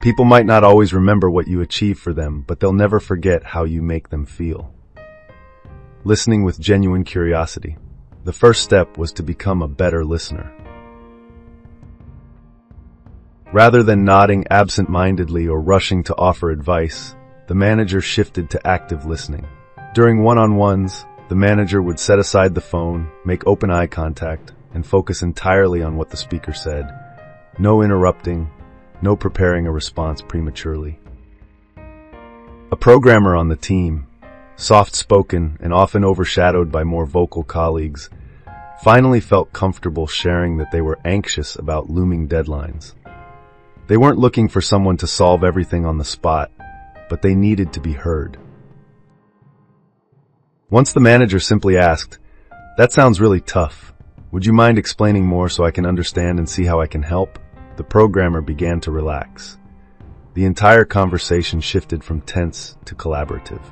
People might not always remember what you achieve for them, but they'll never forget how you make them feel. Listening with genuine curiosity. The first step was to become a better listener. Rather than nodding absent-mindedly or rushing to offer advice, the manager shifted to active listening. During one-on-ones, the manager would set aside the phone, make open eye contact, and focus entirely on what the speaker said. No interrupting, no preparing a response prematurely. A programmer on the team, soft-spoken and often overshadowed by more vocal colleagues, finally felt comfortable sharing that they were anxious about looming deadlines. They weren't looking for someone to solve everything on the spot, but they needed to be heard. Once the manager simply asked, "That sounds really tough. Would you mind explaining more so I can understand and see how I can help?" The programmer began to relax. The entire conversation shifted from tense to collaborative.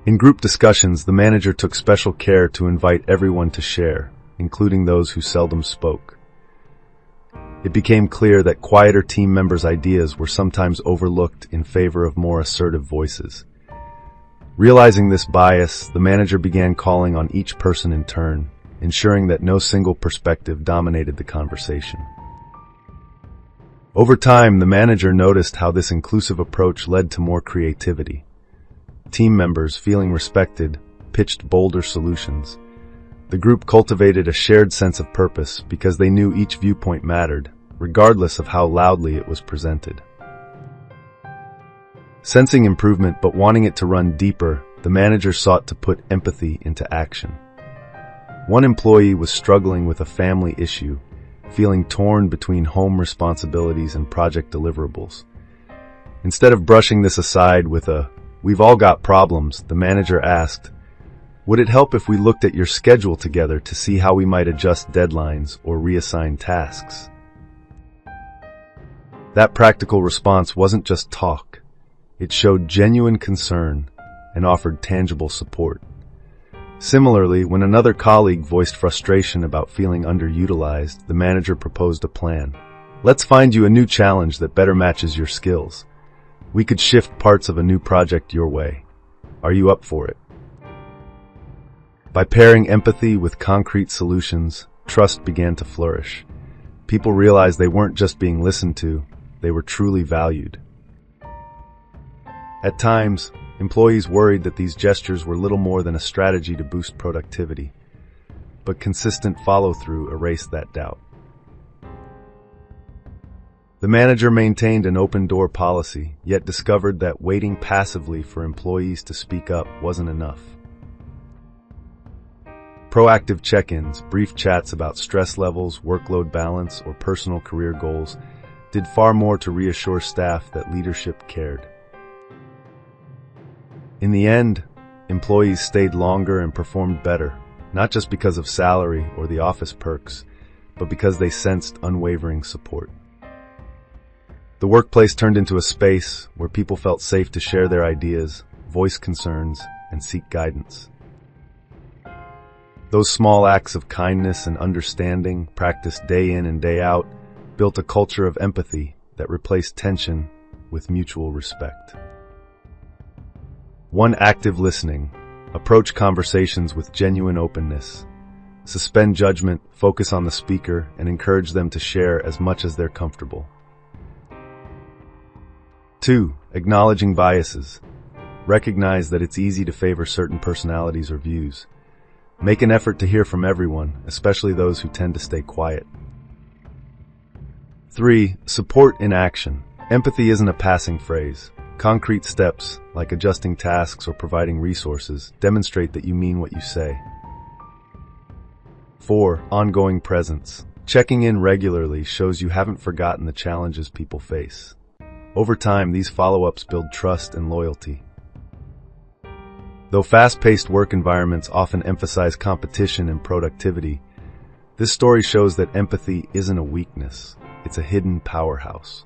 In group discussions, the manager took special care to invite everyone to share, including those who seldom spoke. It became clear that quieter team members' ideas were sometimes overlooked in favor of more assertive voices. Realizing this bias, the manager began calling on each person in turn, ensuring that no single perspective dominated the conversation. Over time, the manager noticed how this inclusive approach led to more creativity. Team members, feeling respected, pitched bolder solutions. The group cultivated a shared sense of purpose because they knew each viewpoint mattered, regardless of how loudly it was presented. Sensing improvement but wanting it to run deeper, the manager sought to put empathy into action. One employee was struggling with a family issue, feeling torn between home responsibilities and project deliverables. Instead of brushing this aside with a, "We've all got problems," the manager asked, "Would it help if we looked at your schedule together to see how we might adjust deadlines or reassign tasks?" That practical response wasn't just talk. It showed genuine concern and offered tangible support. Similarly, when another colleague voiced frustration about feeling underutilized, the manager proposed a plan. "Let's find you a new challenge that better matches your skills. We could shift parts of a new project your way. Are you up for it?" By pairing empathy with concrete solutions, trust began to flourish. People realized they weren't just being listened to, they were truly valued. At times, employees worried that these gestures were little more than a strategy to boost productivity, but consistent follow-through erased that doubt. The manager maintained an open-door policy, yet discovered that waiting passively for employees to speak up wasn't enough. Proactive check-ins, brief chats about stress levels, workload balance, or personal career goals did far more to reassure staff that leadership cared. In the end, employees stayed longer and performed better, not just because of salary or the office perks, but because they sensed unwavering support. The workplace turned into a space where people felt safe to share their ideas, voice concerns, and seek guidance. Those small acts of kindness and understanding, practiced day in and day out, built a culture of empathy that replaced tension with mutual respect. 1. Active listening. Approach conversations with genuine openness. Suspend judgment, focus on the speaker, and encourage them to share as much as they're comfortable. 2. Acknowledging biases. Recognize that it's easy to favor certain personalities or views. Make an effort to hear from everyone, especially those who tend to stay quiet. 3. Support in action. Empathy isn't a passing phrase. Concrete steps, like adjusting tasks or providing resources, demonstrate that you mean what you say. 4. Ongoing presence. Checking in regularly shows you haven't forgotten the challenges people face. Over time, these follow-ups build trust and loyalty. Though fast-paced work environments often emphasize competition and productivity, this story shows that empathy isn't a weakness, it's a hidden powerhouse.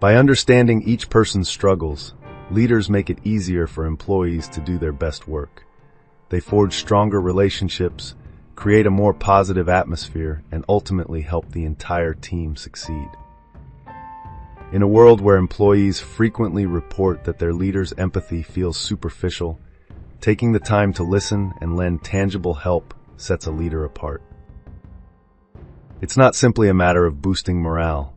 By understanding each person's struggles, leaders make it easier for employees to do their best work. They forge stronger relationships create a more positive atmosphere, and ultimately help the entire team succeed. In a world where employees frequently report that their leader's empathy feels superficial, taking the time to listen and lend tangible help sets a leader apart. It's not simply a matter of boosting morale.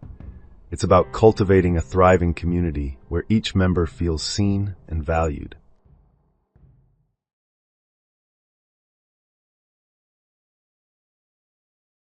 It's about cultivating a thriving community where each member feels seen and valued.